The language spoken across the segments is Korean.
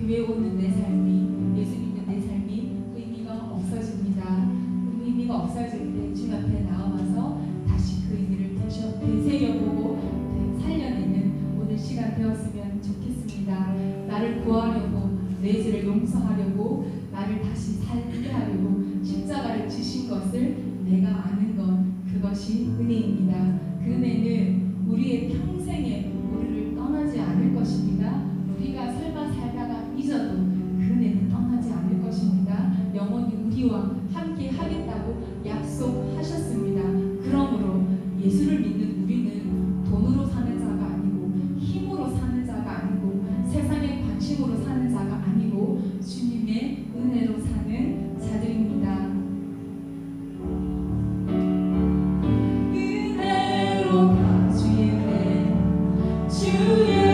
교회 오는 내 삶이, 예수 믿는 내 삶이 의미가 없어집니다. 의미가 없어질 때 주 앞에 나와서 다시 그 의미를 되새겨보고 살려내는 오늘 시간 되었으면 좋겠습니다. 나를 구하려고, 내 죄를 용서하려고, 나를 다시 살게 하려고 십자가를 지신 것을 내가 아는 건 그것이 은혜입니다. 그 은혜는 우리의 평생에 우리를 떠나지 않을 것입니다. 우리가 살다 잊어도 그 은혜는 떠나지 않을 것입니다. 영원히 우리와 함께 하겠다고 약속하셨습니다. 그러므로 예수를 믿는 우리는 돈으로 사는 자가 아니고, 힘으로 사는 자가 아니고, 세상의 관심으로 사는 자가 아니고 주님의 은혜로 사는 자들입니다. 은혜로 주의 은혜, 주의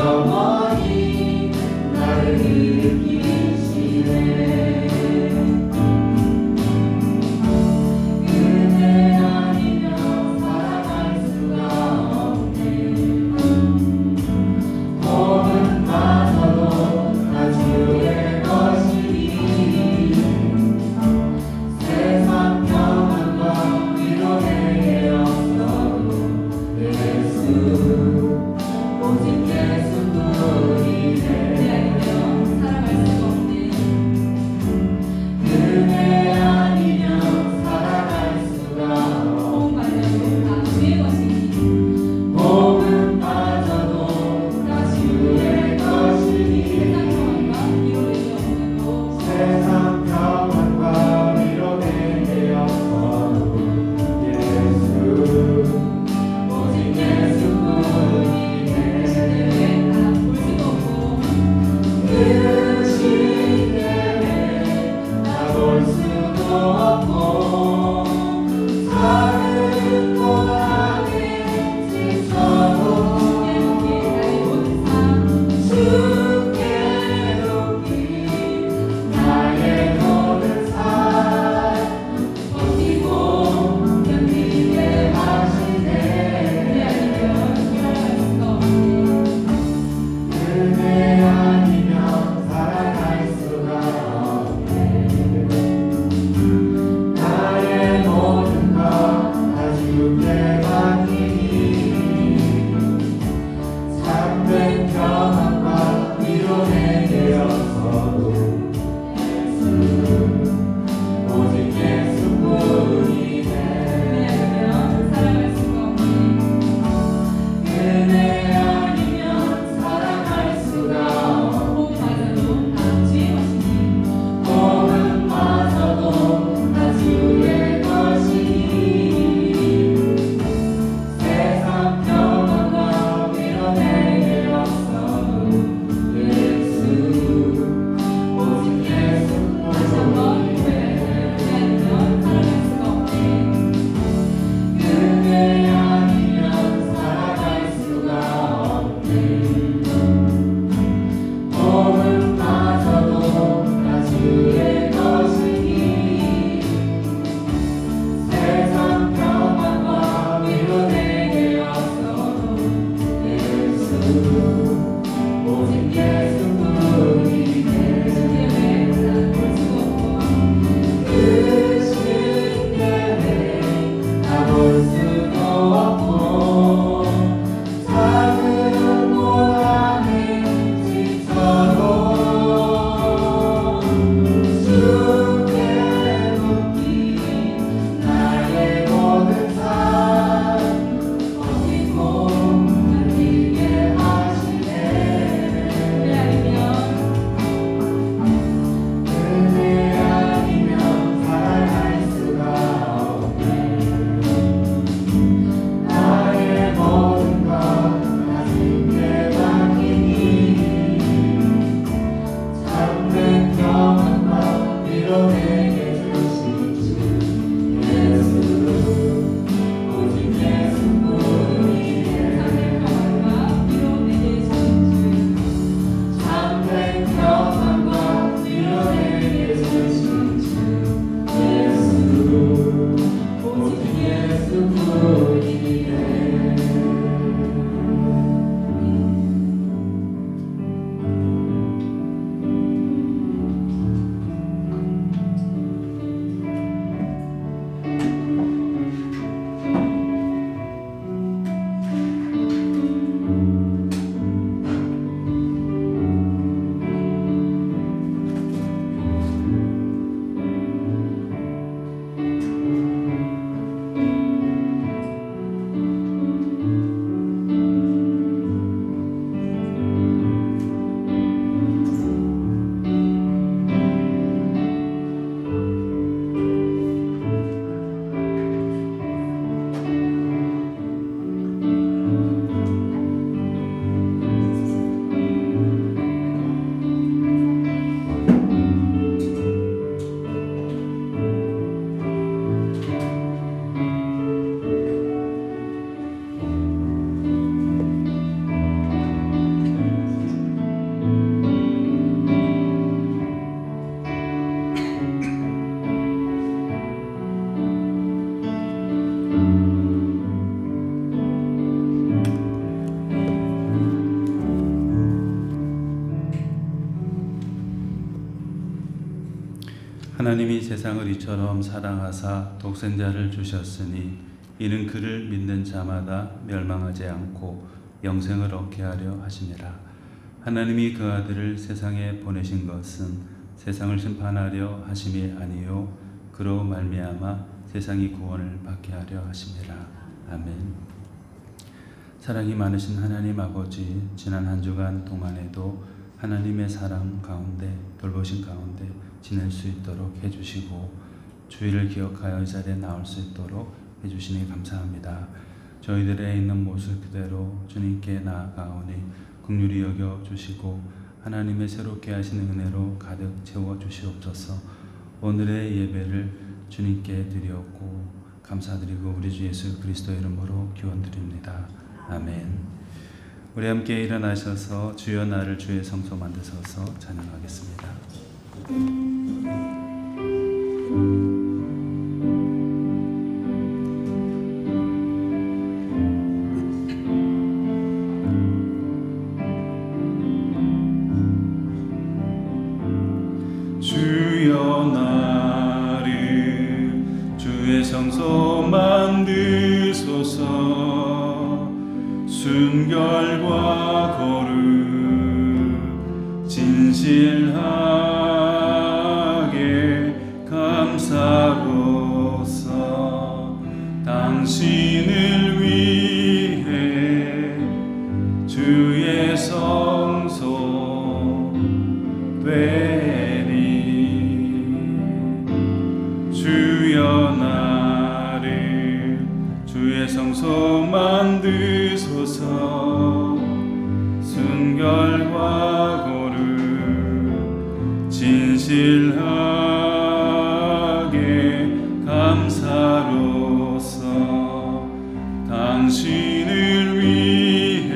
영원히 나를 일으키시네. 그대 아니면 살아갈 수가 없네. 몸은 마저도 다 주의 것이니 세상 평안과 위로에 없어도 예수 오직 예수뿐 하나님이 세상을 이처럼 사랑하사 독생자를 주셨으니 이는 그를 믿는 자마다 멸망하지 않고 영생을 얻게 하려 하심이라. 하나님이 그 아들을 세상에 보내신 것은 세상을 심판하려 하심이 아니요 그로 말미암아 세상이 구원을 받게 하려 하심이라. 아멘. 사랑이 많으신 하나님 아버지, 지난 한 주간 동안에도 하나님의 사랑 가운데, 돌보신 가운데 지낼 수 있도록 해주시고 주의를 기억하여 이 자리에 나올 수 있도록 해주시니 감사합니다. 저희들의 있는 모습 그대로 주님께 나아가오니 긍휼히 여겨주시고 하나님의 새롭게 하시는 은혜로 가득 채워주시옵소서. 오늘의 예배를 주님께 드렸고 감사드리고 우리 주 예수 그리스도 이름으로 기원드립니다. 아멘. 우리 함께 일어나셔서 주여 나를 주의 성소 만드소서 찬양하겠습니다. 주여 나를 주의 성소 만드소서. 순결과 거룩 진실하게 감사로서 당신을 위해 주의 성소 되리. 주여 나를 주의 성소 만드소서. 순결과 거룩 진실하게 감사로서 당신을 위해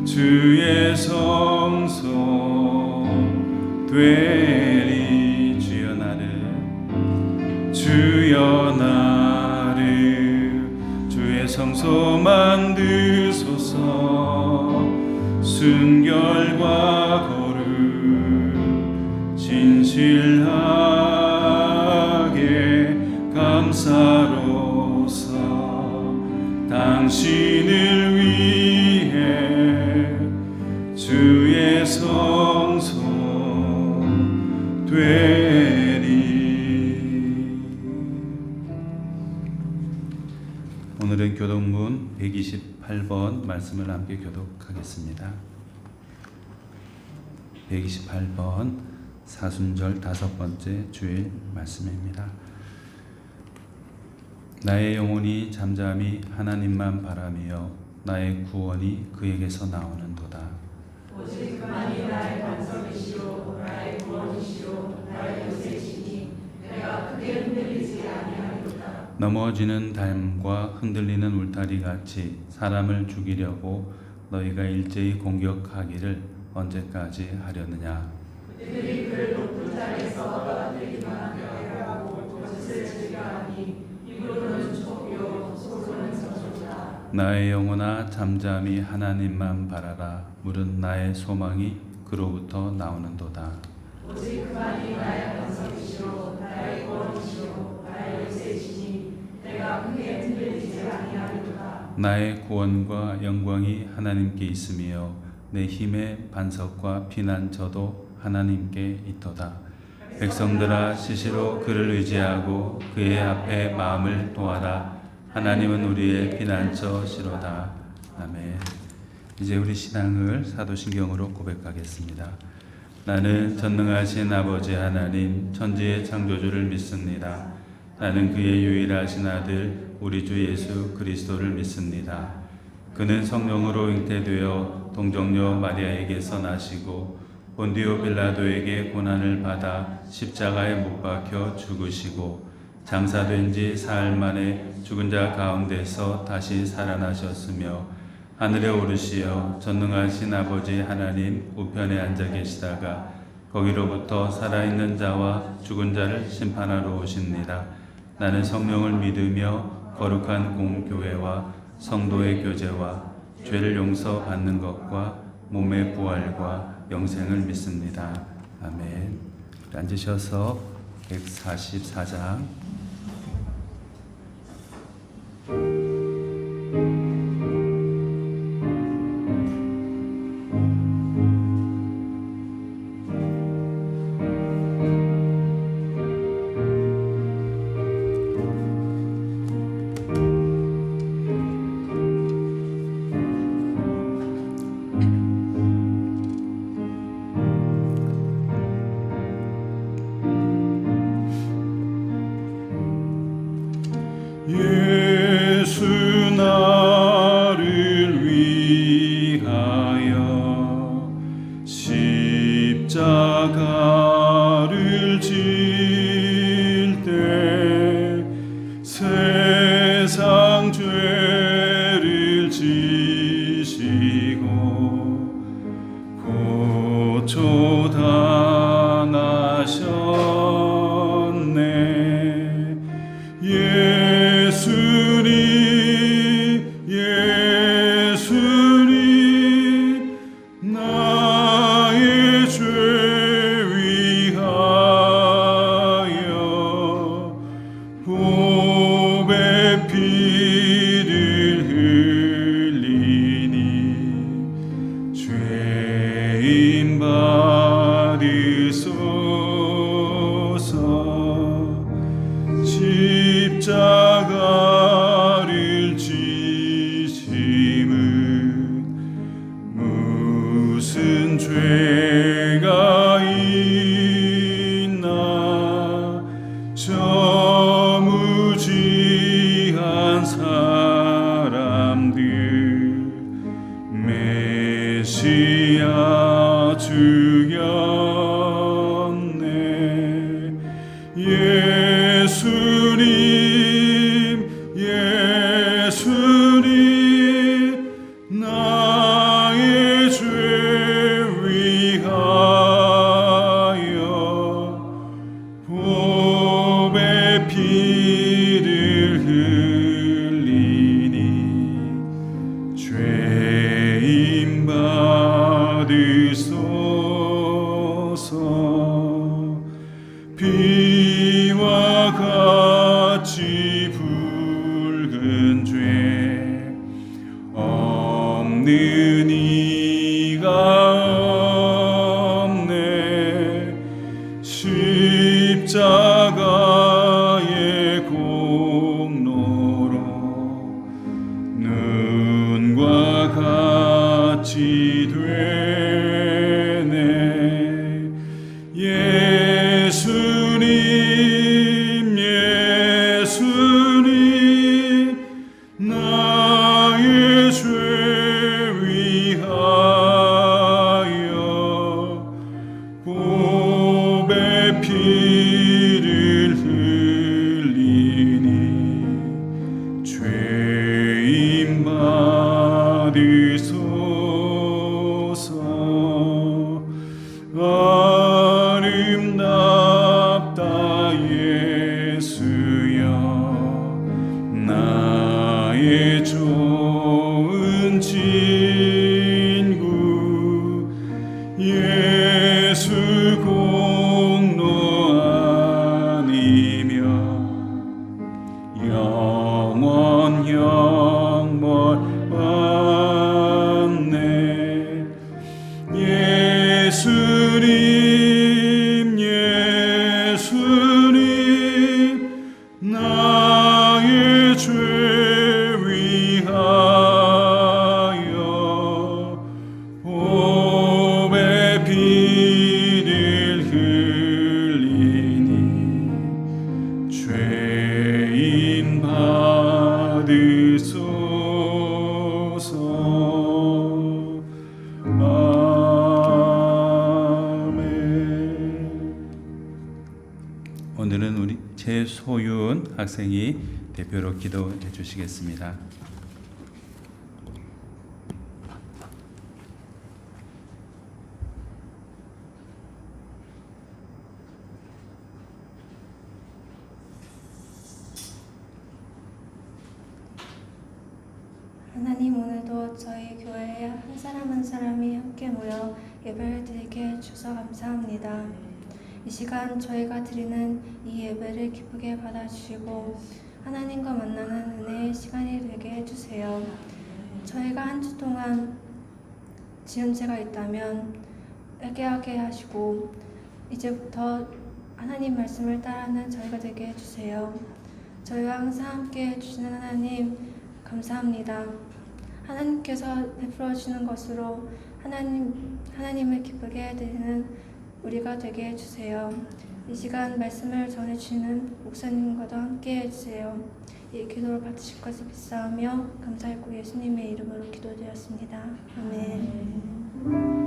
주의 성소 되리. 주여 나를 주의 성소 만드소서. 순결과 거룩 진실하게 감사로서 당신을 위해 주의 성소 되리. 오늘은 교독문 128번 말씀을 함께 교독하겠습니다. 128번 사순절 5번째 주일 말씀입니다. 나의 영혼이 잠잠히 하나님만 바라며 나의 구원이 그에게서 나오는도다. 오직 그만이 나의 반석이시요 나의 구원이시요 나의 요새시니 내가 크게 흔들리지 아니하리로다. 넘어지는 담과 흔들리는 울타리 같이 사람을 죽이려고 너희가 일제히 공격하기를 언제까지 하려느냐. 그들이 그를 높은 자리에서 떨어뜨리기만 하고 거짓을 즐겨하니 입으로는 촉이요 속으로는 저주다. 나의 영혼아 잠잠히 하나님만 바라라. 물은 나의 소망이 그로부터 나오는도다. 오직 그만이 나의 반석이시요 나의 구원이시요 나의 요새시니 내가 크게 흔들리지 아니하리로다. 나의 구원과 영광이 하나님께 있으며 내 힘의 반석과 피난처도 하나님께 있도다. 백성들아 시시로 그를 의지하고 그의 앞에 마음을 도하라. 하나님은 우리의 피난처시로다. 아멘. 이제 우리 신앙을 사도신경으로 고백하겠습니다. 나는 전능하신 아버지 하나님 천지의 창조주를 믿습니다. 나는 그의 유일하신 아들 우리 주 예수 그리스도를 믿습니다. 그는 성령으로 잉태되어 동정녀 마리아에게서 나시고 본디오 빌라도에게 고난을 받아 십자가에 못 박혀 죽으시고 장사된 지 사흘 만에 죽은 자 가운데서 다시 살아나셨으며 하늘에 오르시어 전능하신 아버지 하나님 우편에 앉아 계시다가 거기로부터 살아있는 자와 죽은 자를 심판하러 오십니다. 나는 성령을 믿으며 거룩한 공교회와 성도의 교제와 죄를 용서받는 것과 몸의 부활과 영생을 믿습니다. 아멘. 앉으셔서 144장 예수 나를 위하여 십자가를 질 때 세상 죄를 지시고 고초당하셨네. 예수님 나의 죄 위하여 보배 피를 흘리니 죄인 받으소서. 십자가를 지심은 무슨 죄가 있나. 저 무지한 사람들 메시아 죽였네. 예수님 나의 죄 위하여 보배 피를 흘리니 죄인 받으소서. 비와 같이 붉은 죄 없는 이가 없네. 십자가의 공로로 눈과 같이 되네. 예수님 나의 죄 위하여 보배 피를 흘리니 죄인 받으소서. 아름답다 예수여 나의 좋은 친구. 예수 공로 아니면 영원 형벌 받네. 예수님 나의 죄 위하여 보배 피를 흘리니 죄인 받으소서. 오늘은 우리 최소윤 학생이 대표로 기도해 주시겠습니다. 하나님, 오늘도 저희 교회에 한 사람 한 사람이 함께 모여 예배를 드리게 해주셔서 감사합니다. 이 시간 저희가 드리는 이 예배를 기쁘게 받아주시고 하나님과 만나는 은혜의 시간이 되게 해주세요. 저희가 한 주 동안 지은 죄가 있다면 회개하게 하시고 이제부터 하나님 말씀을 따르는 저희가 되게 해주세요. 저희와 항상 함께 해주시는 하나님 감사합니다. 하나님께서 베풀어 주시는 것으로 하나님을 기쁘게 해드리는 우리가 되게 해주세요. 이 시간 말씀을 전해주시는 목사님과도 함께 해주세요. 이 기도를 받으실 것을 믿사오며 감사했고 예수님의 이름으로 기도드렸습니다. 아멘.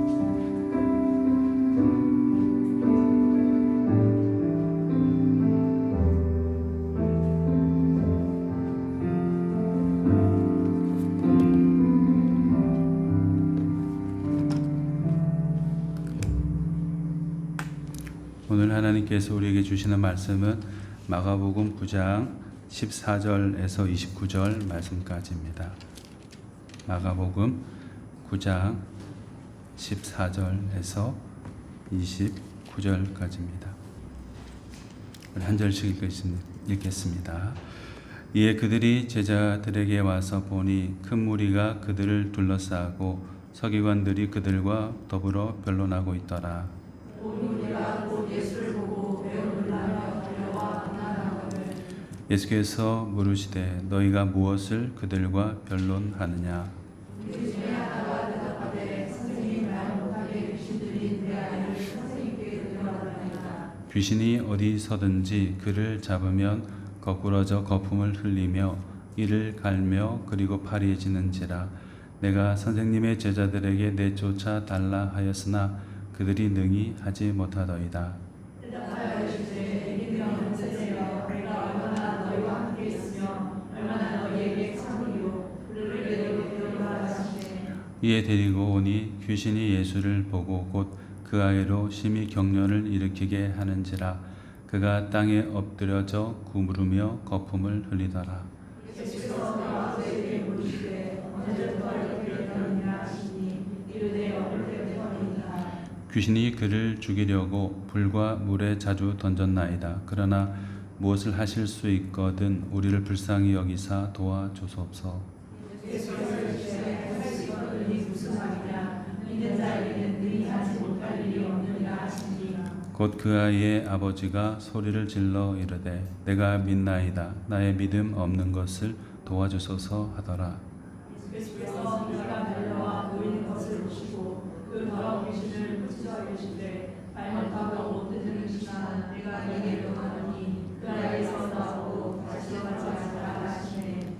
오늘 하나님께서 우리에게 주시는 말씀은 마가복음 9장 14절에서 29절 말씀까지입니다. 마가복음 9장 14절에서 29절까지입니다. 한 절씩 읽겠습니다. 이에 그들이 제자들에게 와서 보니 큰 무리가 그들을 둘러싸고 서기관들이 그들과 더불어 변론하고 있더라. 예수께서 물으시되 너희가 무엇을 그들과 변론하느냐? 귀신이 어디서든지 그를 잡으면 거꾸러져 거품을 흘리며 이를 갈며 그리고 파리해지는지라. 내가 선생님의 제자들에게 내쫓아 달라 하였으나 그들이 능히 하지 못하더이다. 이에 데리고 오니 귀신이 예수를 보고 곧 그 아이로 심히 격려를 일으키게 하는지라. 그가 땅에 엎드려져 구부르며 거품을 흘리더라. 귀신이 그를 죽이려고 불과 물에 자주 던졌나이다. 그러나 무엇을 하실 수 있거든 우리를 불쌍히 여기사 도와주소서. 곧 그 아이의 아버지가 소리를 질러 이르되 내가 믿나이다. 나의 믿음 없는 것을 도와주소서 하더라.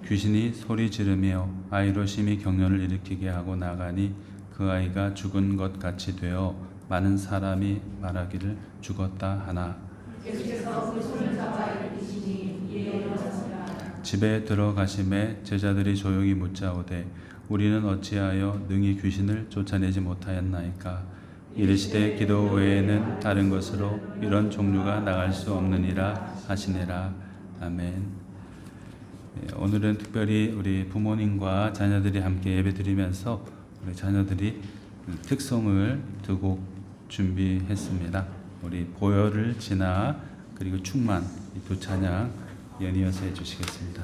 귀신이 소리 지르며 아이로 심히 격려를 일으키게 하고 나가니 그 아이가 죽은 것 같이 되어 많은 사람이 말하기를 죽었다 하나. 집에 들어가심에 제자들이 조용히 묻자오되 우리는 어찌하여 능히 귀신을 쫓아내지 못하였나이까? 이르시되 기도 외에는 다른 것으로 이런 종류가 나갈 수 없느니라 하시니라. 아멘. 오늘은 특별히 우리 부모님과 자녀들이 함께 예배드리면서 우리 자녀들이 특송을 두 곡 준비했습니다. 우리 보혈을 지나 그리고 충만 이 두 찬양 연이어서 해주시겠습니다.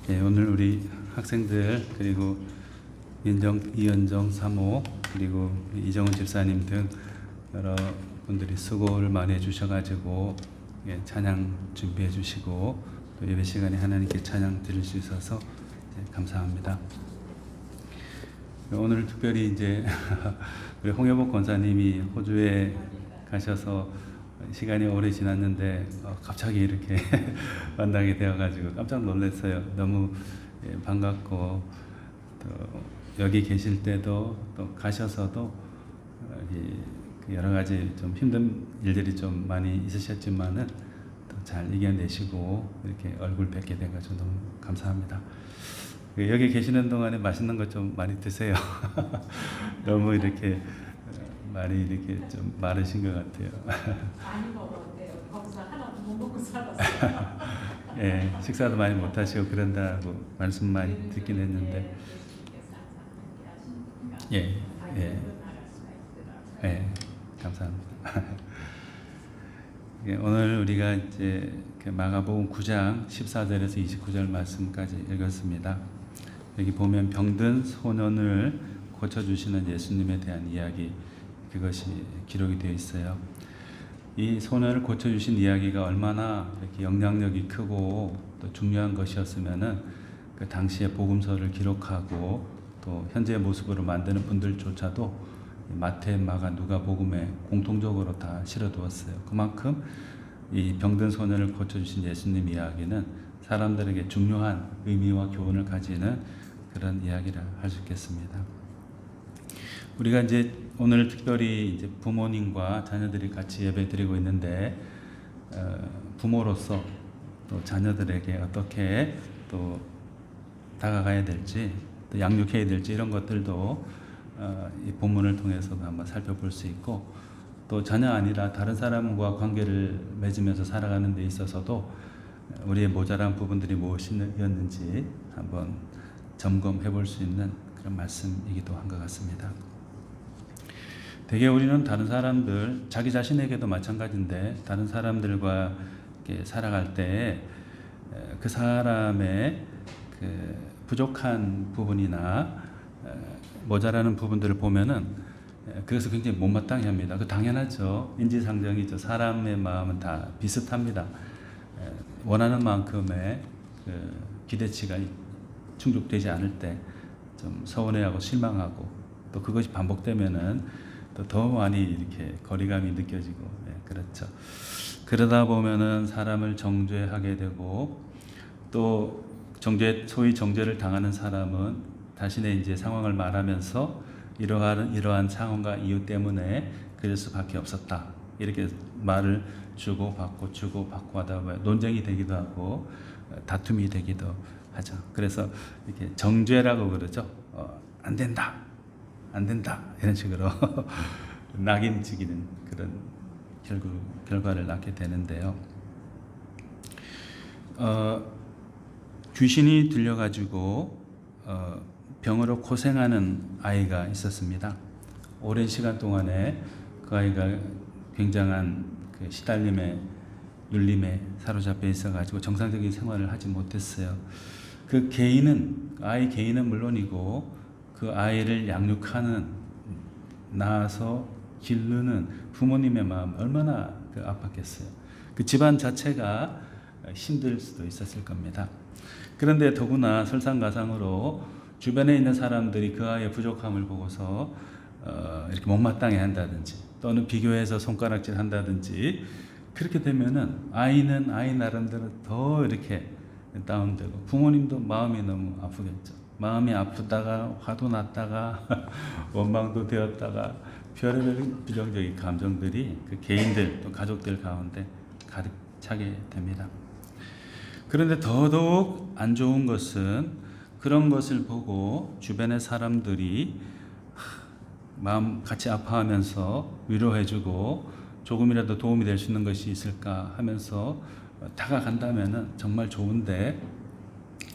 예, 오늘 우리 학생들 그리고 이현정 사모 그리고 이정은 집사님 등 여러 분들이 수고를 많이 해주셔가지고 예, 찬양 준비해 주시고 또 예배 시간에 하나님께 찬양 드릴 수 있어서 감사합니다. 오늘 특별히 이제 우리 홍여복 권사님이 호주에 가셔서 시간이 오래 지났는데 갑자기 이렇게 만나게 되어가지고 깜짝 놀랐어요. 너무 반갑고 또 여기 계실 때도 또 가셔서도 여러 가지 좀 힘든 일들이 좀 많이 있으셨지만은 또 잘 이겨내시고 이렇게 얼굴 뵙게 돼가지고 너무 감사합니다. 여기 계시는 동안에 맛있는 것 좀 많이 드세요. 너무 이렇게 많이 이렇게 좀 마르신 것 같아요. 많이 먹었대요. 거기서 하나 못 먹고 살았어요. 예, 식사도 많이 못 하시고 그런다고 말씀 많이 듣긴 했는데, 예, 예, 예, 감사합니다. 예, 오늘 우리가 이제 마가복음 9장 14절에서 29절 말씀까지 읽었습니다. 여기 보면 병든 소년을 고쳐주시는 예수님에 대한 이야기, 그것이 기록이 되어 있어요. 이 소년을 고쳐주신 이야기가 얼마나 이렇게 영향력이 크고 또 중요한 것이었으면은 그 당시에 복음서를 기록하고 또 현재의 모습으로 만드는 분들조차도 마태, 마가, 누가 복음에 공통적으로 다 실어두었어요. 그만큼 이 병든 소년을 고쳐주신 예수님 이야기는 사람들에게 중요한 의미와 교훈을 가지는 그런 이야기라 할 수 있겠습니다. 우리가 이제 오늘 특별히 이제 부모님과 자녀들이 같이 예배드리고 있는데 부모로서 또 자녀들에게 어떻게 또 다가가야 될지 또 양육해야 될지 이런 것들도 이 본문을 통해서도 한번 살펴볼 수 있고 또 자녀 아니라 다른 사람과 관계를 맺으면서 살아가는 데 있어서도 우리의 모자란 부분들이 무엇이었는지 한번 점검해 볼 수 있는 그런 말씀이기도 한 것 같습니다. 대개 우리는 다른 사람들, 자기 자신에게도 마찬가지인데 다른 사람들과 이렇게 살아갈 때 그 사람의 그 부족한 부분이나 모자라는 부분들을 보면은 그것을 굉장히 못마땅해 합니다. 그 당연하죠. 인지상정이죠. 사람의 마음은 다 비슷합니다. 원하는 만큼의 그 기대치가 충족되지 않을 때 좀 서운해하고 실망하고 또 그것이 반복되면은 또 더 많이 이렇게 거리감이 느껴지고 그렇죠. 그러다 보면은 사람을 정죄하게 되고 또 소위 정죄를 당하는 사람은 자신의 이제 상황을 말하면서 이러한 상황과 이유 때문에 그럴 수밖에 없었다 이렇게 말을 주고받고 하다 보면 논쟁이 되기도 하고 다툼이 되기도 하죠. 그래서 이렇게 정죄라고 그러죠. 안 된다 이런 식으로 낙인찍이는 그런 결과를 낳게 되는데요. 귀신이 들려가지고 병으로 고생하는 아이가 있었습니다. 오랜 시간 동안에 그 아이가 굉장한 그 시달림에 눌림에 사로잡혀 있어가지고 정상적인 생활을 하지 못했어요. 그 아이 개인은 물론이고 그 아이를 양육하는 낳아서 기르는 부모님의 마음 얼마나 아팠겠어요. 그 집안 자체가 힘들 수도 있었을 겁니다. 그런데 더구나 설상가상으로 주변에 있는 사람들이 그 아이의 부족함을 보고서 이렇게 못마땅해 한다든지 또는 비교해서 손가락질 한다든지 그렇게 되면은 아이는 아이 나름대로 더 이렇게 다운되고 부모님도 마음이 너무 아프겠죠. 마음이 아프다가 화도 났다가 원망도 되었다가 별의별 부정적인 감정들이 그 개인들 또 가족들 가운데 가득 차게 됩니다. 그런데 더더욱 안 좋은 것은 그런 것을 보고 주변의 사람들이 마음 같이 아파하면서 위로해주고 조금이라도 도움이 될 수 있는 것이 있을까 하면서 다가간다면 정말 좋은데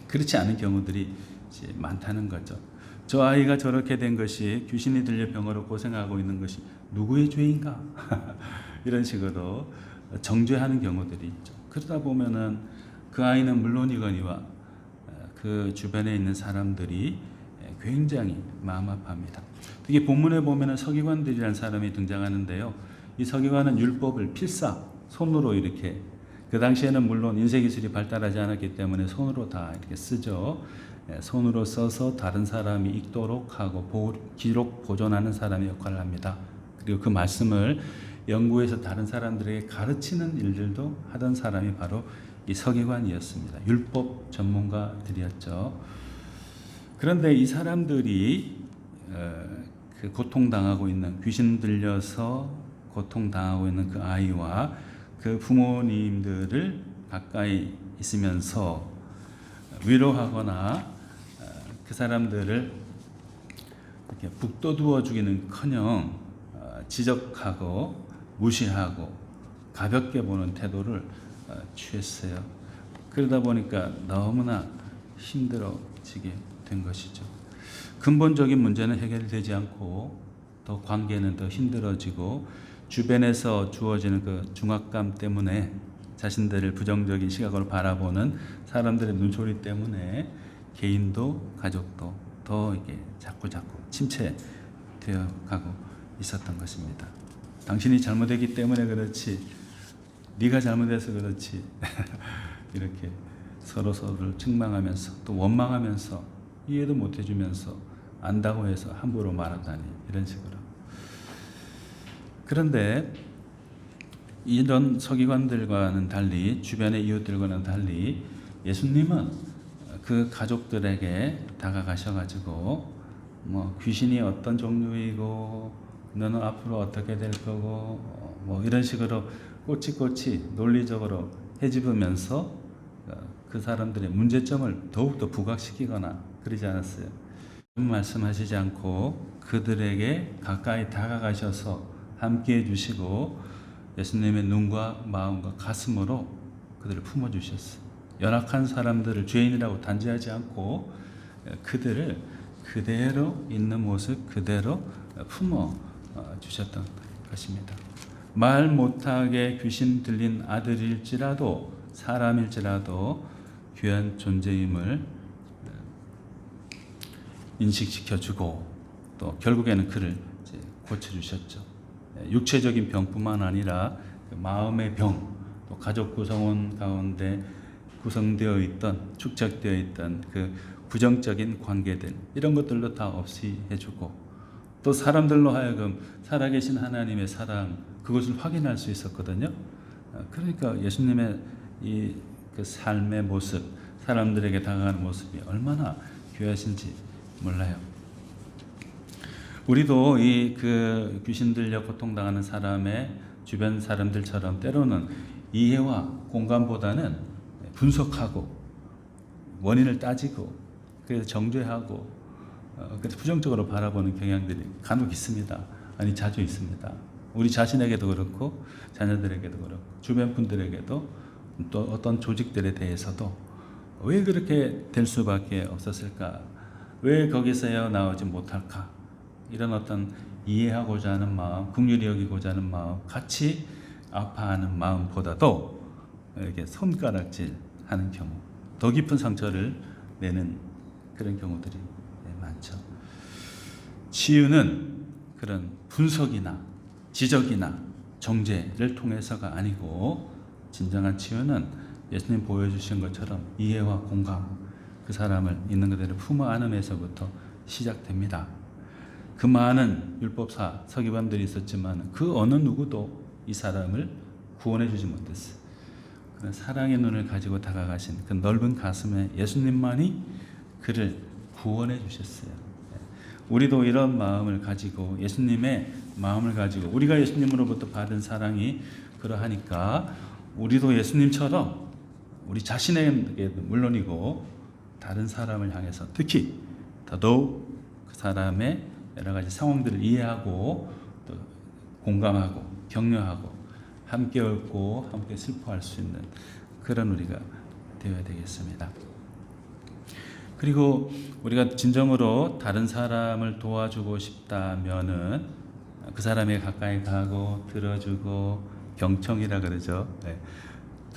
그렇지 않은 경우들이 이제 많다는 거죠. 저 아이가 저렇게 된 것이 귀신이 들려 병으로 고생하고 있는 것이 누구의 죄인가? 이런 식으로 정죄하는 경우들이 있죠. 그러다 보면은 그 아이는 물론이거니와 그 주변에 있는 사람들이 굉장히 마음 아파합니다. 특히 본문에 보면은 서기관들이라는 사람이 등장하는데요. 이 서기관은 율법을 필사 손으로 이렇게, 그 당시에는 물론 인쇄기술이 발달하지 않았기 때문에 손으로 다 이렇게 쓰죠. 손으로 써서 다른 사람이 읽도록 하고 기록 보존하는 사람의 역할을 합니다. 그리고 그 말씀을 연구해서 다른 사람들에게 가르치는 일들도 하던 사람이 바로 이 서기관이었습니다. 율법 전문가들이었죠. 그런데 이 사람들이 그 고통당하고 있는, 귀신 들려서 고통당하고 있는 그 아이와 그 부모님들을 가까이 있으면서 위로하거나 그 사람들을 이렇게 북돋워 주기는커녕 지적하고 무시하고 가볍게 보는 태도를 취했어요. 그러다 보니까 너무나 힘들어지게 된 것이죠. 근본적인 문제는 해결되지 않고 더 관계는 더 힘들어지고, 주변에서 주어지는 그 중압감 때문에 자신들을 부정적인 시각으로 바라보는 사람들의 눈초리 때문에 개인도 가족도 더 이게 자꾸 침체되어 가고 있었던 것입니다. 당신이 잘못했기 때문에 그렇지, 네가 잘못해서 그렇지 이렇게 서로를 책망하면서 또 원망하면서 이해도 못 해주면서 안다고 해서 함부로 말하다니, 이런 식으로. 그런데 이런 서기관들과는 달리, 주변의 이웃들과는 달리 예수님은 그 가족들에게 다가가셔가지고 뭐 귀신이 어떤 종류이고 너는 앞으로 어떻게 될 거고 뭐 이런 식으로 꼬치꼬치 논리적으로 헤집으면서 그 사람들의 문제점을 더욱더 부각시키거나 그러지 않았어요. 말씀하시지 않고 그들에게 가까이 다가가셔서 함께 해주시고 예수님의 눈과 마음과 가슴으로 그들을 품어주셨어요. 연약한 사람들을 죄인이라고 단죄하지 않고 그들을 그대로 있는 모습 그대로 품어주셨던 것입니다. 말 못하게 귀신 들린 아들일지라도 사람일지라도 귀한 존재임을 인식시켜주고 또 결국에는 그를 고쳐주셨죠. 육체적인 병뿐만 아니라 마음의 병, 또 가족 구성원 가운데 구성되어 있던, 축적되어 있던 그 부정적인 관계들, 이런 것들도 다 없이 해주고, 또 사람들로 하여금 살아계신 하나님의 사랑, 그것을 확인할 수 있었거든요. 그러니까 예수님의 이 그 삶의 모습, 사람들에게 다가가는 모습이 얼마나 귀하신지 몰라요. 우리도 이 그 귀신 들려 고통당하는 사람의 주변 사람들처럼 때로는 이해와 공감보다는 분석하고 원인을 따지고 그래서 정죄하고 그래서 부정적으로 바라보는 경향들이 간혹 있습니다. 아니 자주 있습니다. 우리 자신에게도 그렇고 자녀들에게도 그렇고 주변 분들에게도 또 어떤 조직들에 대해서도 왜 그렇게 될 수밖에 없었을까? 왜 거기서 헤어나오지 못할까? 이런 어떤 이해하고자 하는 마음, 긍휼히 여기고자 하는 마음, 같이 아파하는 마음보다도 이렇게 손가락질하는 경우, 더 깊은 상처를 내는 그런 경우들이 많죠. 치유는 그런 분석이나 지적이나 정죄를 통해서가 아니고, 진정한 치유는 예수님 보여주신 것처럼 이해와 공감, 그 사람을 있는 그대로 품어 안음에서부터 시작됩니다. 그 많은 율법사, 서기관들이 있었지만 그 어느 누구도 이 사람을 구원해 주지 못했어요. 그런 사랑의 눈을 가지고 다가가신 그 넓은 가슴에 예수님만이 그를 구원해 주셨어요. 우리도 이런 마음을 가지고, 예수님의 마음을 가지고, 우리가 예수님으로부터 받은 사랑이 그러하니까 우리도 예수님처럼 우리 자신에게도 물론이고 다른 사람을 향해서 특히 더더욱 그 사람의 여러 가지 상황들을 이해하고 또 공감하고 격려하고 함께 웃고 함께 슬퍼할 수 있는 그런 우리가 되어야 되겠습니다. 그리고 우리가 진정으로 다른 사람을 도와주고 싶다면은 그 사람에게 가까이 가고 들어주고, 경청이라 그러죠.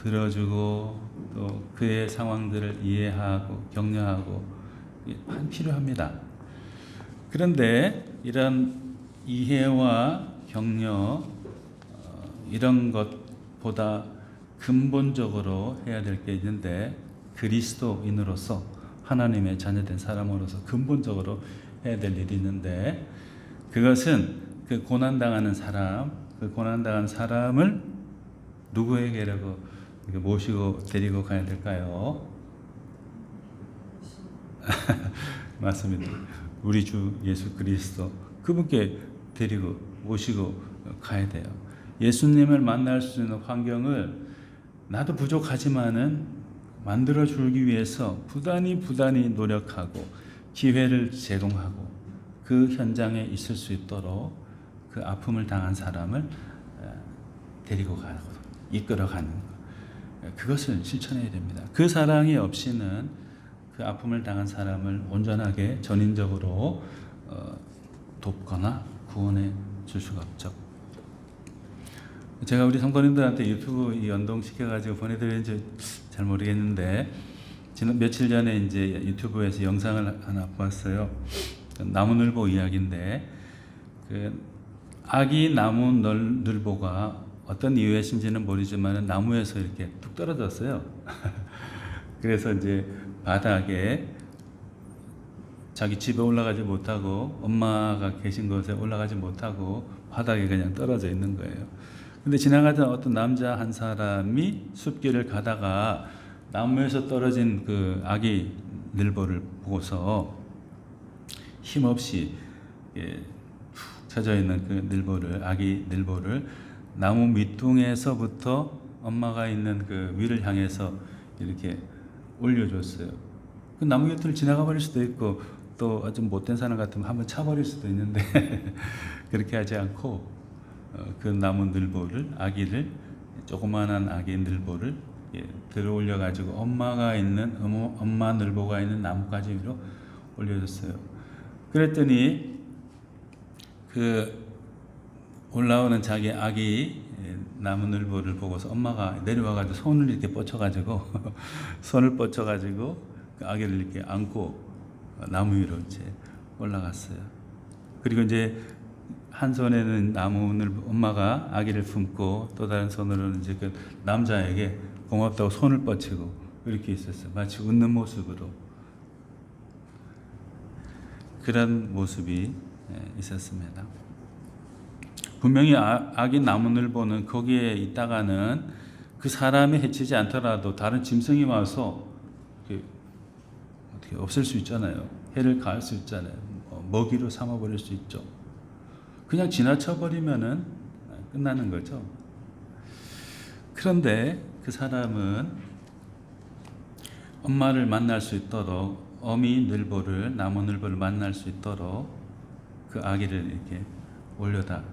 들어주고 또 그의 상황들을 이해하고 격려하고 필요합니다. 그런데 이런 이해와 격려 이런 것보다 근본적으로 해야 될 게 있는데 그리스도인으로서 하나님의 자녀된 사람으로서 근본적으로 해야 될 일이 있는데 그것은 그 고난당하는 사람, 그 고난당한 사람을 누구에게라고 모시고 데리고 가야 될까요? 맞습니다. 우리 주 예수 그리스도 그분께 데리고 모시고 가야 돼요. 예수님을 만날 수 있는 환경을 나도 부족하지만은 만들어 주기 위해서 부단히 노력하고 기회를 제공하고 그 현장에 있을 수 있도록 그 아픔을 당한 사람을 데리고 가고 이끌어 가는 것. 그것을 실천해야 됩니다. 그 사랑이 없이는 그 아픔을 당한 사람을 온전하게 전인적으로 돕거나 구원해 줄 수가 없죠. 제가 우리 성도님들한테 유튜브 연동시켜가지고 보내드렸는지 잘 모르겠는데 지난 며칠 전에 이제 유튜브에서 영상을 하나 봤어요. 나무늘보 이야기인데 그 아기 나무늘보가 어떤 이유에신지는 모르지만 나무에서 이렇게 뚝 떨어졌어요. 그래서 이제 바닥에 자기 집에 올라가지 못하고 엄마가 계신 곳에 올라가지 못하고 바닥에 그냥 떨어져 있는 거예요. 근데 지나가던 어떤 남자 한 사람이 숲길을 가다가 나무에서 떨어진 그 아기 늘보를 보고서 힘없이 푹 젖어 있는 그 늘보를 아기 늘보를 나무 밑둥에서부터 엄마가 있는 그 위를 향해서 이렇게 올려줬어요. 그 나무 곁을 지나가 버릴 수도 있고 또 아주 못된 사람 같으면 한번 차버릴 수도 있는데 그렇게 하지 않고 그 나무 늘보를 아기를 조그마한 아기 늘보를 들어 올려 가지고 엄마가 있는 엄마 늘보가 있는 나뭇가지 위로 올려줬어요. 그랬더니 그 올라오는 자기 아기 나무 늘보를 보고서 엄마가 내려와 가지고 손을 이렇게 뻗쳐 가지고 손을 뻗쳐 가지고 그 아기를 이렇게 안고 나무 위로 이제 올라갔어요. 그리고 이제 한 손에는 나무늘 엄마가 아기를 품고 또 다른 손으로는 이제 그 남자에게 고맙다고 손을 뻗치고 이렇게 있었어요. 마치 웃는 모습으로 그런 모습이 있었습니다. 분명히 아기 나무늘보는 거기에 있다가는 그 사람이 해치지 않더라도 다른 짐승이 와서 어떻게 없앨 수 있잖아요. 해를 가할 수 있잖아요. 먹이로 삼아버릴 수 있죠. 그냥 지나쳐 버리면은 끝나는 거죠. 그런데 그 사람은 엄마를 만날 수 있도록 어미 늘보를 나무 늘보를 만날 수 있도록 그 아기를 이렇게 올려다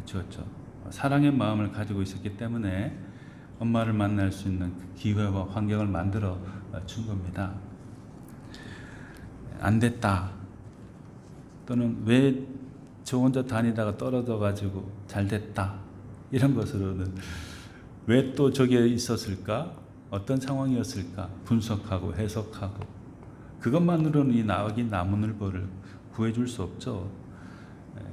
주었죠. 사랑의 마음을 가지고 있었기 때문에 엄마를 만날 수 있는 그 기회와 환경을 만들어 준 겁니다. 안 됐다. 또는 왜 저 혼자 다니다가 떨어져 가지고 잘 됐다. 이런 것으로는 왜 또 저기에 있었을까? 어떤 상황이었을까? 분석하고 해석하고 그것만으로는 이 아기 나무늘보를 구해줄 수 없죠.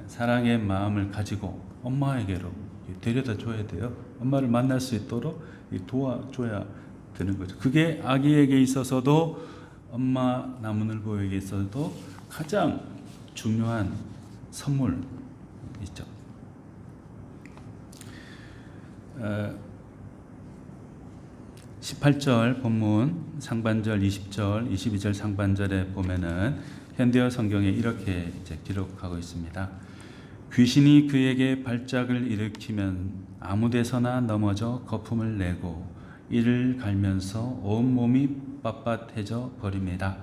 사랑의 마음을 가지고 엄마에게로 데려다 줘야 돼요. 엄마를 만날 수 있도록 도와줘야 되는 거죠. 그게 아기에게 있어서도 엄마 나무늘보에게 있어서도 가장 중요한 선물이죠. 18절 본문 상반절 20절 22절 상반절에 보면은 현대어 성경에 이렇게 이제 기록하고 있습니다. 귀신이 그에게 발작을 일으키면 아무 데서나 넘어져 거품을 내고 이를 갈면서 온 몸이 빳빳해져 버립니다.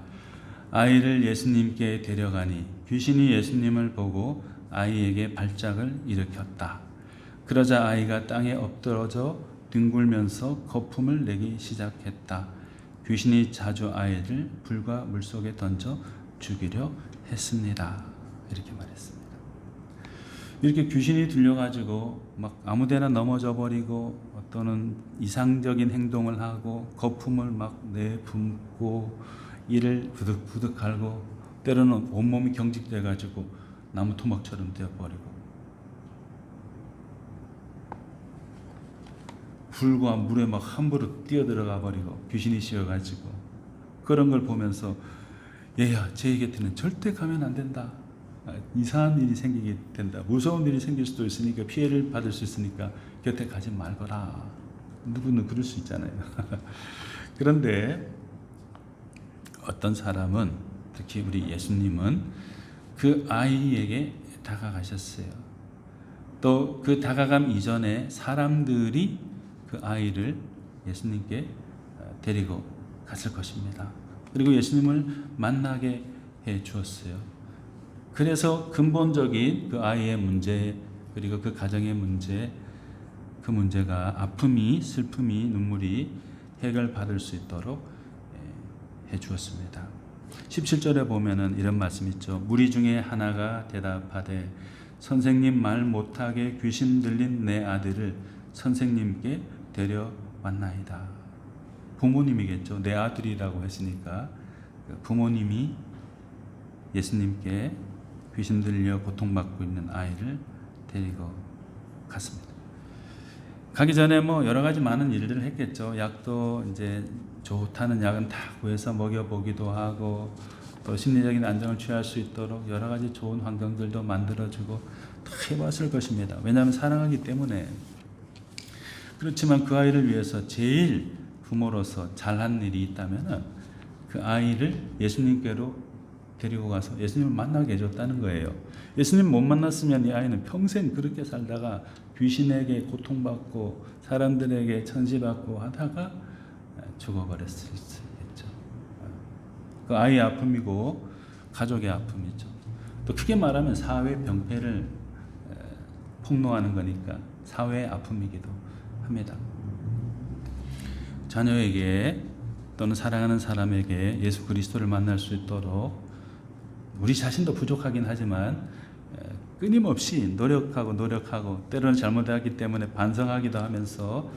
아이를 예수님께 데려가니 귀신이 예수님을 보고 아이에게 발작을 일으켰다. 그러자 아이가 땅에 엎드러져 뒹굴면서 거품을 내기 시작했다. 귀신이 자주 아이를 불과 물속에 던져 죽이려 했습니다. 이렇게 말했습니다. 이렇게 귀신이 들려가지고 막 아무데나 넘어져 버리고 또는 이상적인 행동을 하고 거품을 막 내뿜고 이를 부득부득 갈고 때로는 온몸이 경직돼 가지고 나무 토막처럼 되어버리고 불과 물에 막 함부로 뛰어들어가 버리고 귀신이 씌어가지고 그런 걸 보면서 얘야 제 곁에는 절대 가면 안 된다. 이상한 일이 생기게 된다. 무서운 일이 생길 수도 있으니까 피해를 받을 수 있으니까 곁에 가지 말거라. 누구는 그럴 수 있잖아요. 그런데 어떤 사람은 특히 우리 예수님은 그 아이에게 다가가셨어요. 또 그 다가감 이전에 사람들이 그 아이를 예수님께 데리고 갔을 것입니다. 그리고 예수님을 만나게 해 주었어요. 그래서 근본적인 그 아이의 문제 그리고 그 가정의 문제 그 문제가 아픔이 슬픔이 눈물이 해결받을 수 있도록 해 주었습니다. 17절에 보면은 이런 말씀 있죠. 무리 중에 하나가 대답하되 선생님 말 못하게 귀신 들린 내 아들을 선생님께 데려왔나이다. 부모님이겠죠. 내 아들이라고 했으니까 부모님이 예수님께 귀신 들려 고통받고 있는 아이를 데리고 갔습니다. 가기 전에 뭐 여러 가지 많은 일들을 했겠죠. 약도 이제 좋다는 약은 다 구해서 먹여보기도 하고 또 심리적인 안정을 취할 수 있도록 여러 가지 좋은 환경들도 만들어주고 다 해봤을 것입니다. 왜냐하면 사랑하기 때문에. 그렇지만 그 아이를 위해서 제일 부모로서 잘한 일이 있다면 그 아이를 예수님께로 데리고 가서 예수님을 만나게 해줬다는 거예요. 예수님 못 만났으면 이 아이는 평생 그렇게 살다가 귀신에게 고통받고 사람들에게 천시받고 하다가 죽어버렸을 수 있겠죠. 그 아이의 아픔이고 가족의 아픔이죠. 또 크게 말하면 사회 병폐를 폭로하는 거니까 사회의 아픔이기도 합니다. 자녀에게 또는 사랑하는 사람에게 예수 그리스도를 만날 수 있도록 우리 자신도 부족하긴 하지만 끊임없이 노력하고 때로는 잘못하기 때문에 반성하기도 하면서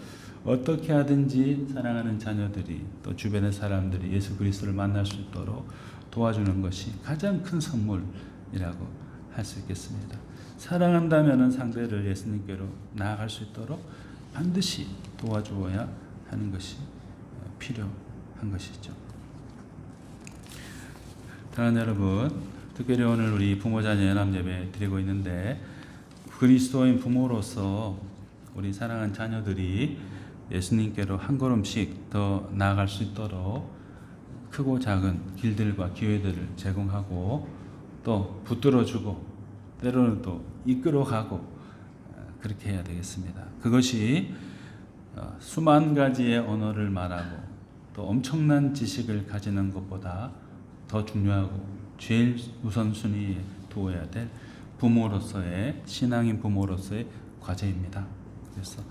어떻게 하든지 사랑하는 자녀들이 또 주변의 사람들이 예수 그리스도를 만날 수 있도록 도와주는 것이 가장 큰 선물이라고 할 수 있겠습니다. 사랑한다면 상대를 예수님께로 나아갈 수 있도록 반드시 도와주어야 하는 것이 필요한 것이죠. 사랑하는 여러분, 특별히 오늘 우리 부모자녀 연합예배 드리고 있는데 그리스도인 부모로서 우리 사랑하는 자녀들이 예수님께로 한 걸음씩 더 나아갈 수 있도록 크고 작은 길들과 기회들을 제공하고 또 붙들어주고 때로는 또 이끌어가고 그렇게 해야 되겠습니다. 그것이 수만 가지의 언어를 말하고 또 엄청난 지식을 가지는 것보다 더 중요하고 제일 우선순위에 두어야 될 부모로서의 신앙인 부모로서의 과제입니다. 그래서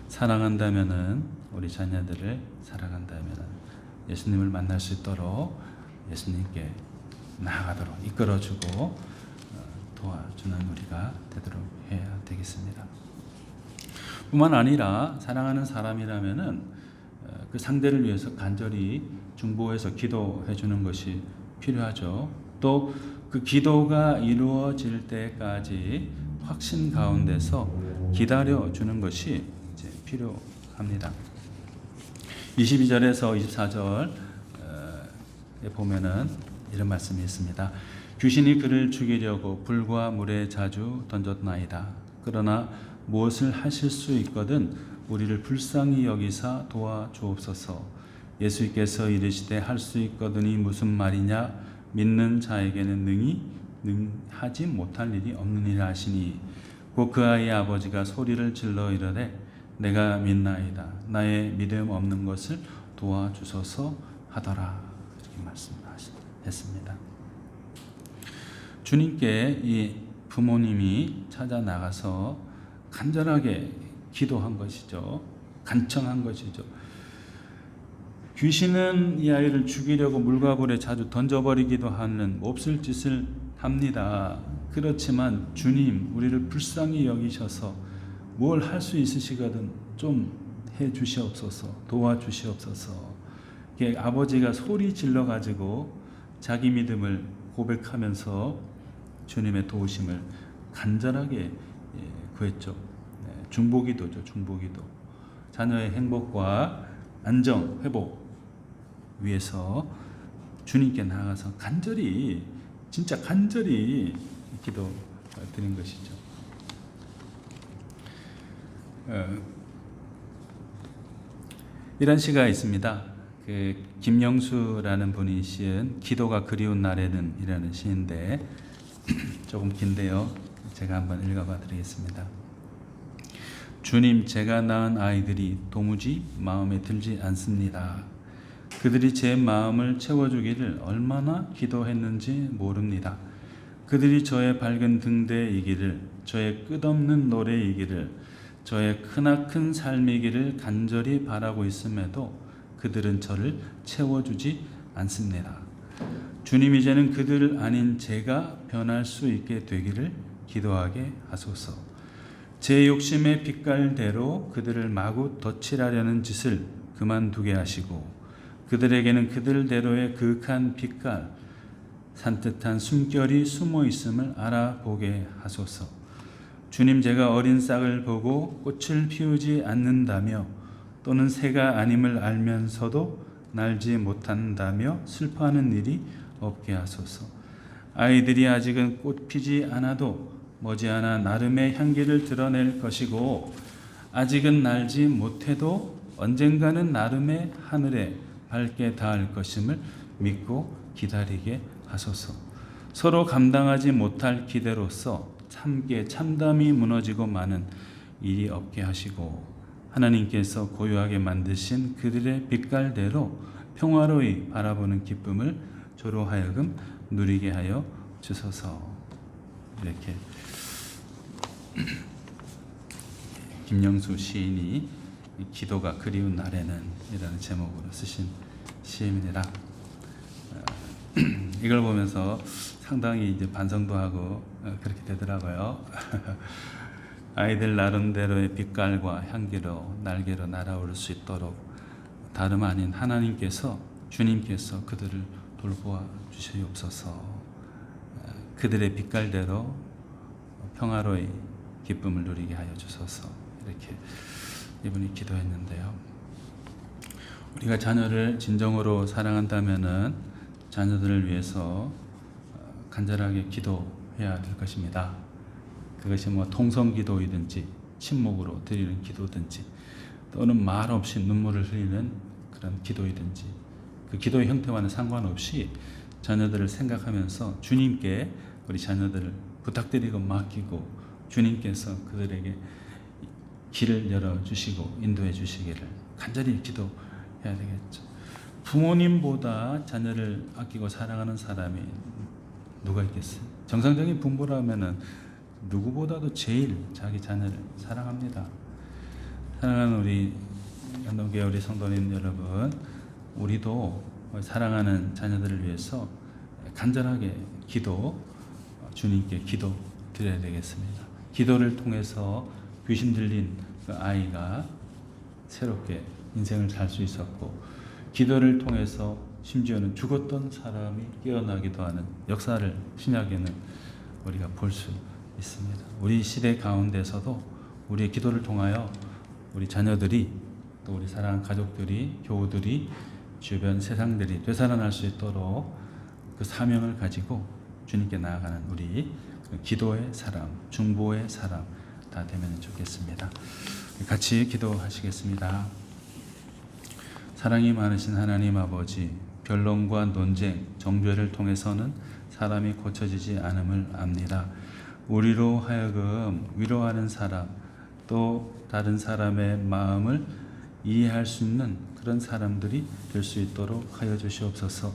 사랑한다면은 우리 자녀들을 사랑한다면은 예수님을 만날 수 있도록 예수님께 나아가도록 이끌어주고 도와주는 우리가 되도록 해야 되겠습니다. 뿐만 아니라 사랑하는 사람이라면은 그 상대를 위해서 간절히 중보해서 기도해 주는 것이 필요하죠. 또 그 기도가 이루어질 때까지 확신 가운데서 기다려 주는 것이 이제 필요합니다. 22절에서 24절에 보면은 이런 말씀이 있습니다. 귀신이 그를 죽이려고 불과 물에 자주 던졌나이다. 그러나 무엇을 하실 수 있거든 우리를 불쌍히 여기사 도와주옵소서. 예수께서 이르시되 할 수 있거든이 무슨 말이냐? 믿는 자에게는 하지 못할 일이 없느니라 하시니 곧 그 아이의 아버지가 소리를 질러 이르되 내가 믿나이다. 나의 믿음 없는 것을 도와주소서 하더라. 이렇게 말씀했습니다. 주님께 이 부모님이 찾아 나가서 간절하게 기도한 것이죠. 간청한 것이죠. 귀신은 이 아이를 죽이려고 물과 불에 자주 던져버리기도 하는 몹쓸 짓을 합니다. 그렇지만 주님 우리를 불쌍히 여기셔서 뭘 할 수 있으시거든 좀 해 주시옵소서. 도와주시옵소서. 이게 아버지가 소리 질러 가지고 자기 믿음을 고백하면서 주님의 도우심을 간절하게 구했죠. 중보기도죠. 중보기도. 자녀의 행복과 안정 회복 위해서 주님께 나아가서 간절히, 진짜 간절히 기도 드린 것이죠. 이런 시가 있습니다. 그 김영수라는 분이 시은 기도가 그리운 날에는 이라는 시인데 조금 긴데요. 제가 한번 읽어봐 드리겠습니다. 주님, 제가 낳은 아이들이 도무지 마음에 들지 않습니다. 그들이 제 마음을 채워주기를 얼마나 기도했는지 모릅니다. 그들이 저의 밝은 등대이기를, 저의 끝없는 노래이기를, 저의 크나큰 삶이기를 간절히 바라고 있음에도 그들은 저를 채워주지 않습니다. 주님, 이제는 그들 아닌 제가 변할 수 있게 되기를 기도하게 하소서. 제 욕심의 빛깔대로 그들을 마구 덧칠하려는 짓을 그만두게 하시고, 그들에게는 그들대로의 그윽한 빛깔, 산뜻한 숨결이 숨어 있음을 알아보게 하소서. 주님, 제가 어린 싹을 보고 꽃을 피우지 않는다며 또는 새가 아님을 알면서도 날지 못한다며 슬퍼하는 일이 없게 하소서. 아이들이 아직은 꽃 피지 않아도 머지않아 나름의 향기를 드러낼 것이고, 아직은 날지 못해도 언젠가는 나름의 하늘에 밝게 닿을 것임을 믿고 기다리게 하소서. 서로 감당하지 못할 기대로서 참담이 무너지고 마는 일이 없게 하시고, 하나님께서 고요하게 만드신 그들의 빛깔대로 평화로이 바라보는 기쁨을 저로 하여금 누리게 하여 주소서. 이렇게 김영수 시인이 기도가 그리운 날에는 이라는 제목으로 쓰신 시입니다. 이걸 보면서 상당히 이제 반성도 하고 그렇게 되더라고요. 아이들 나름대로의 빛깔과 향기로 날개로 날아오를 수 있도록 다름 아닌 하나님께서, 주님께서 그들을 돌보아 주시옵소서. 그들의 빛깔대로 평화로이 기쁨을 누리게 하여 주소서. 이렇게 이분이 기도했는데요. 우리가 자녀를 진정으로 사랑한다면은 자녀들을 위해서 간절하게 기도해야 될 것입니다. 그것이 뭐 통성기도이든지 침묵으로 드리는 기도든지 또는 말 없이 눈물을 흘리는 그런 기도이든지, 그 기도의 형태와는 상관없이 자녀들을 생각하면서 주님께 우리 자녀들을 부탁드리고 맡기고, 주님께서 그들에게 길을 열어주시고 인도해 주시기를 간절히 기도해야 되겠죠. 부모님보다 자녀를 아끼고 사랑하는 사람이 누가 있겠어요? 정상적인 부모라면은 누구보다도 제일 자기 자녀를 사랑합니다. 사랑하는 우리 연동교회 우리 성도님 여러분, 우리도 사랑하는 자녀들을 위해서 간절하게 주님께 기도 드려야 되겠습니다. 기도를 통해서 귀신 들린 그 아이가 새롭게 인생을 살 수 있었고, 기도를 통해서 심지어는 죽었던 사람이 깨어나기도 하는 역사를 신약에는 우리가 볼 수 있습니다. 우리 시대 가운데서도 우리의 기도를 통하여 우리 자녀들이, 또 우리 사랑하는 가족들이, 교우들이, 주변 세상들이 되살아날 수 있도록 그 사명을 가지고 주님께 나아가는 우리 기도의 사람, 중보의 사람 다 되면 좋겠습니다. 같이 기도하시겠습니다. 사랑이 많으신 하나님 아버지, 변론과 논쟁, 정죄를 통해서는 사람이 고쳐지지 않음을 압니다. 우리로 하여금 위로하는 사람, 또 다른 사람의 마음을 이해할 수 있는 그런 사람들이 될 수 있도록 하여 주시옵소서.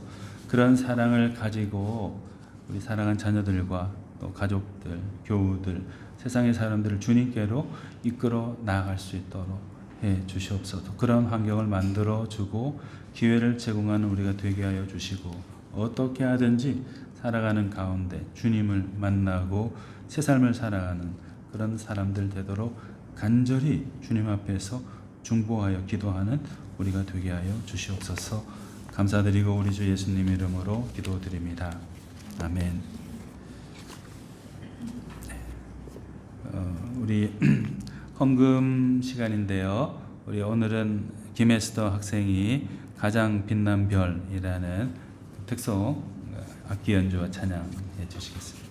그런 사랑을 가지고 우리 사랑하는 자녀들과 또 가족들, 교우들, 세상의 사람들을 주님께로 이끌어 나아갈 수 있도록 해 주시옵소서. 그런 환경을 만들어 주고 기회를 제공하는 우리가 되게 하여 주시고, 어떻게 하든지 살아가는 가운데 주님을 만나고 새 삶을 살아가는 그런 사람들 되도록 간절히 주님 앞에서 중보하여 기도하는 우리가 되게 하여 주시옵소서. 감사드리고 우리 주 예수님 이름으로 기도드립니다. 아멘. 우리 헌금 시간인데요. 우리 오늘은 김에스더 학생이 가장 빛난 별이라는 특송 악기 연주와 찬양해 주시겠습니다.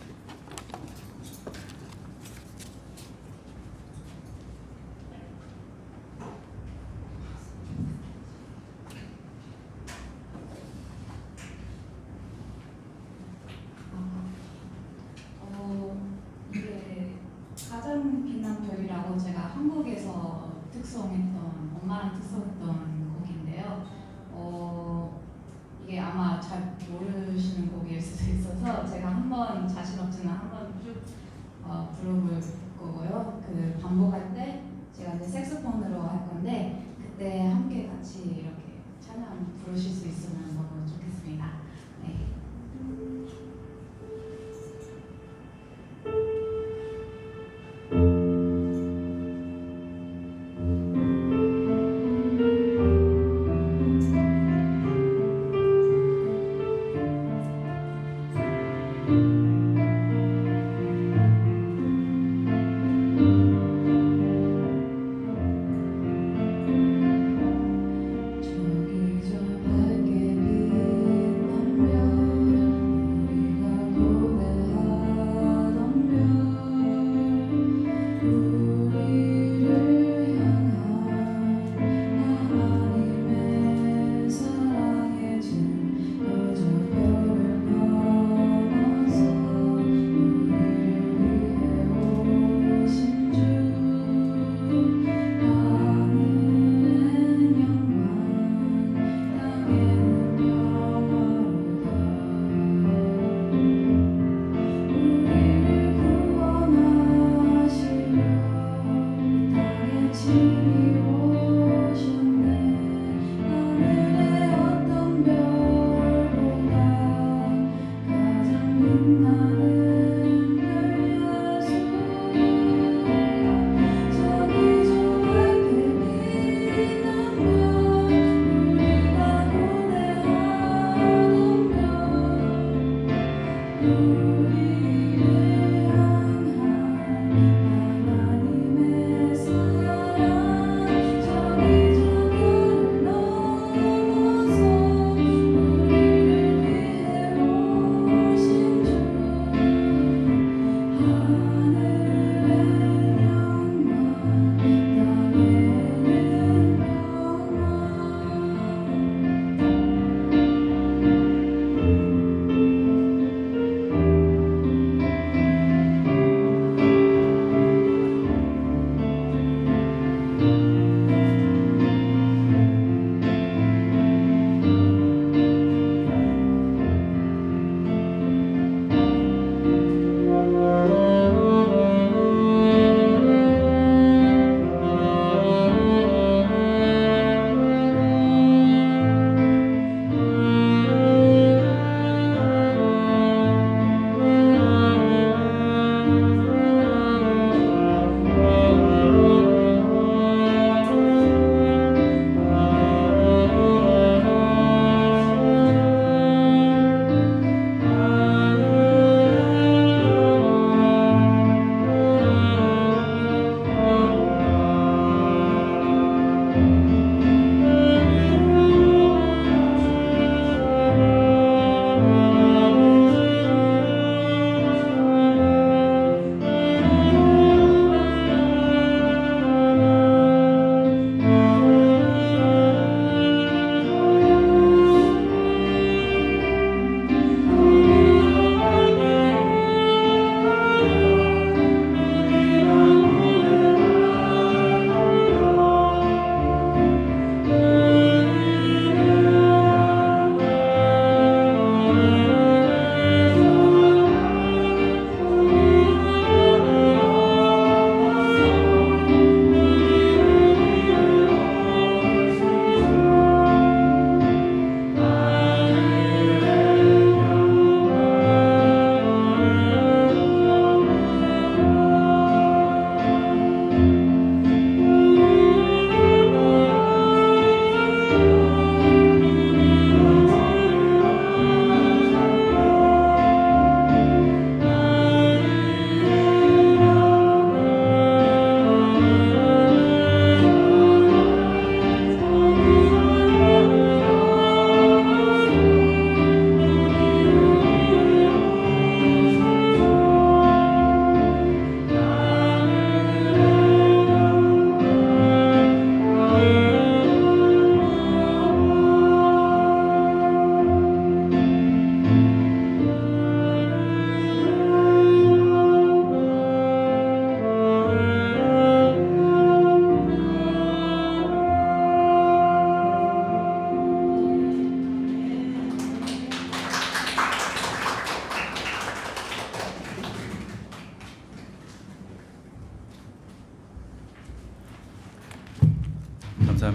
이게 가장 빛난 별이라고 제가 한국에서 특송했던 엄마랑 특송했던 곡인데요. 이게 아마 잘 모르시는 곡일 수도 있어서 제가 한번 자신 없지만 한번 쭉 불러볼 거고요. 그 반복할 때 제가 이제 색소폰으로 할 건데 그때 함께 같이 이렇게 찬양 부르실 수 있으면 너무 좋겠습니다. 네.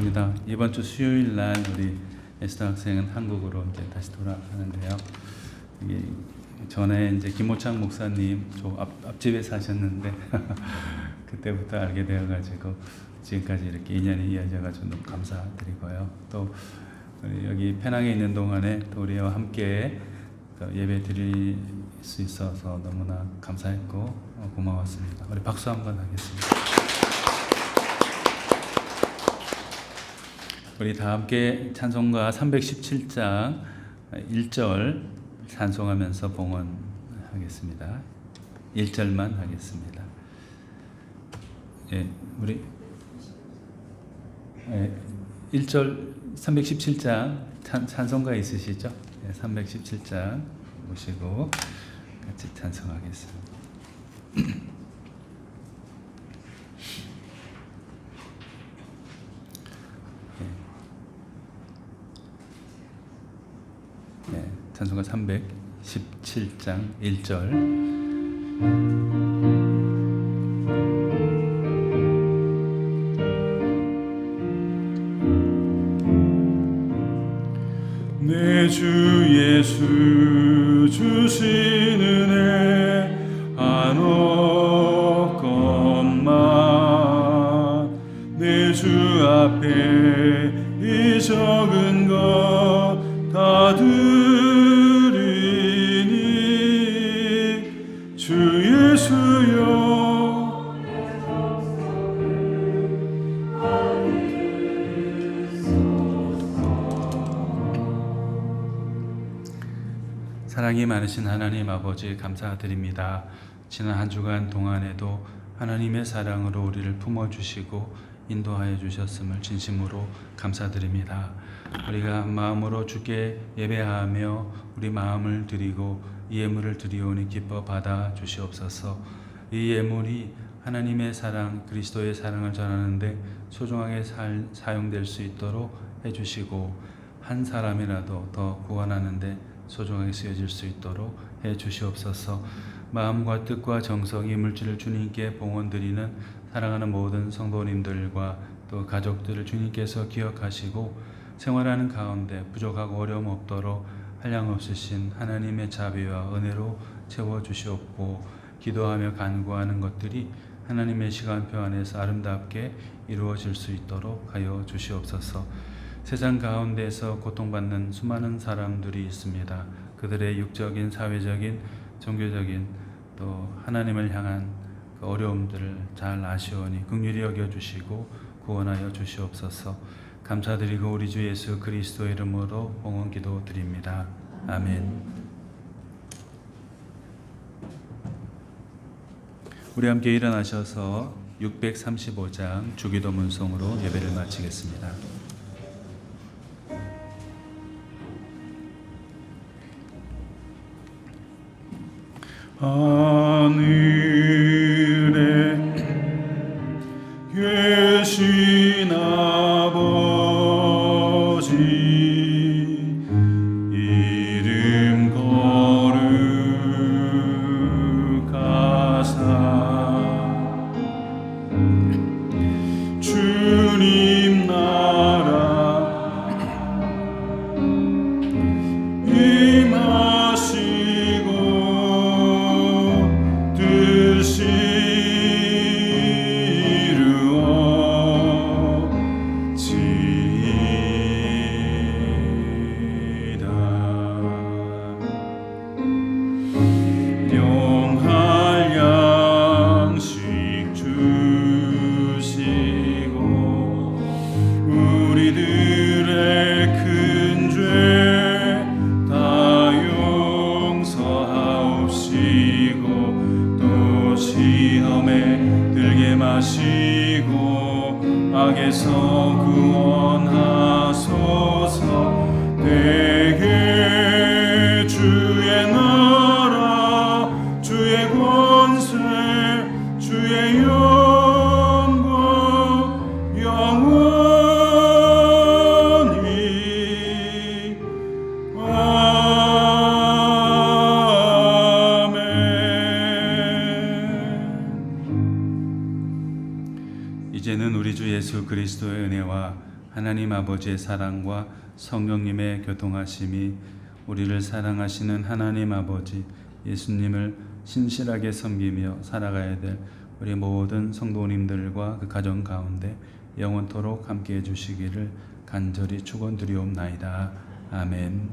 감사합니다. 이번 주 수요일 날 우리 에스더 학생은 한국으로 이제 다시 돌아가는데요. 이게 전에 이제 김호창 목사님 저 앞집에 사셨는데 그때부터 알게 되어가지고 지금까지 이렇게 인연이 이어져가지고 너무 감사드리고요. 또 우리 여기 페낭에 있는 동안에 또 우리와 함께 또 예배 드릴 수 있어서 너무나 감사했고 고마웠습니다. 우리 박수 한번 하겠습니다. 우리 다 함께 찬송가 317장 1절 찬송하면서 봉헌하겠습니다. 1절만 하겠습니다. 예, 우리 1절 317장 찬송가 있으시죠? 예, 317장 보시고 같이 찬송하겠습니다. 네, 찬송가 317장 1절. 내 주 예수 주신 은혜 한없건만 내 주 앞에 이 적은 것 다 드리니 주 예수여 사랑이 많으신 하나님 아버지 감사드립니다. 지난 한 주간 동안에도 하나님의 사랑으로 우리를 품어주시고 인도하여 주셨음을 진심으로 감사드립니다. 우리가 마음으로 주께 예배하며 우리 마음을 드리고 이 예물을 드리오니 기뻐 받아 주시옵소서. 이 예물이 하나님의 사랑, 그리스도의 사랑을 전하는데 소중하게 사용될 수 있도록 해주시고 한 사람이라도 더 구원하는데 소중하게 쓰여질 수 있도록 해 주시옵소서. 마음과 뜻과 정성, 이 물질을 주님께 봉헌드리는 사랑하는 모든 성도님들과 또 가족들을 주님께서 기억하시고 생활하는 가운데 부족하고 어려움 없도록 한량없으신 하나님의 자비와 은혜로 채워주시옵고 기도하며 간구하는 것들이 하나님의 시간표 안에서 아름답게 이루어질 수 있도록 하여 주시옵소서. 세상 가운데서 고통받는 수많은 사람들이 있습니다. 그들의 육적인, 사회적인, 종교적인 또 하나님을 향한 그 어려움들을 잘 아시오니 긍휼히 여겨주시고 구원하여 주시옵소서. 감사드리고 우리 주 예수 그리스도 이름으로 봉헌 기도 드립니다. 아멘. 우리 함께 일어나셔서 635장 주기도 문송으로 예배를 마치겠습니다. 하늘에 계신 아버지 이름 거룩하사 주님 나라 임하시고 영할 양식 주시고 우리들의 큰 죄 다 용서하옵시고 또 시험에 들게 마시고 악에서 구원하소서. 대개 주의 나라 주의 권세 주의 영광 영원히 아멘. 이제는 우리 주 예수 그리스도의 은혜와 하나님 아버지의 사랑과 성령님의 교통하심이 우리를 사랑하시는 하나님 아버지 예수님을 신실하게 섬기며 살아가야 될 우리 모든 성도님들과 그 가정 가운데 영원토록 함께해 주시기를 간절히 축원드리옵나이다. 아멘.